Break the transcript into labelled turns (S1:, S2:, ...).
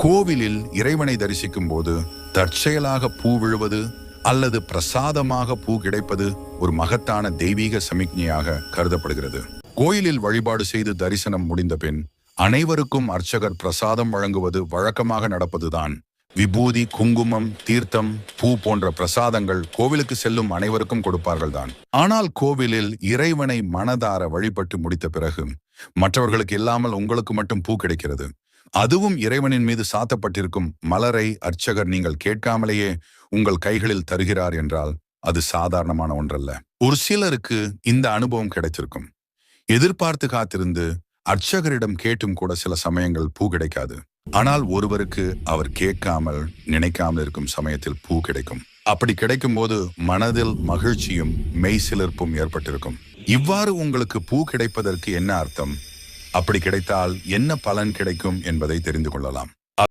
S1: கோவிலில் இறைவனை தரிசிக்கும் போது தற்செயலாக பூ விழுவது அல்லது பிரசாதமாக பூ கிடைப்பது ஒரு மகத்தான தெய்வீக சமிக்ஞையாக கருதப்படுகிறது. கோயிலில் வழிபாடு செய்து தரிசனம் முடிந்த பின் அனைவருக்கும் அர்ச்சகர் பிரசாதம் வழங்குவது வழக்கமாக நடப்பதுதான். விபூதி, குங்குமம், தீர்த்தம், பூ போன்ற பிரசாதங்கள் கோவிலுக்கு செல்லும் அனைவருக்கும் கொடுப்பார்கள் தான். ஆனால் கோவிலில் இறைவனை மனதார வழிபட்டு முடித்த பிறகு மற்றவர்களுக்கு இல்லாமல் உங்களுக்கு மட்டும் பூ கிடைக்கிறது. அதுவும் இறைவனின் மீது சாத்தப்பட்டிருக்கும் மலரை அர்ச்சகர் நீங்கள் கேட்காமலேயே உங்கள் கைகளில் தருகிறார் என்றால் அது சாதாரணமான ஒன்றல்ல. ஒரு சிலருக்கு இந்த அனுபவம் கிடைத்திருக்கும். எதிர்பார்த்து காத்திருந்து அர்ச்சகரிடம் கேட்டும் கூட சில சமயங்கள் பூ கிடைக்காது. ஆனால் ஒருவருக்கு அவர் கேட்காமல் நினைக்காமல் இருக்கும் சமயத்தில் பூ கிடைக்கும். அப்படி கிடைக்கும் போது மனதில் மகிழ்ச்சியும் மெய்சிலிர்ப்பும் ஏற்பட்டிருக்கும். இவ்வாறு உங்களுக்கு பூ கிடைப்பதற்கு என்ன அர்த்தம், அப்படி கிடைத்தால் என்ன பலன் கிடைக்கும் என்பதை தெரிந்து கொள்ளலாம்.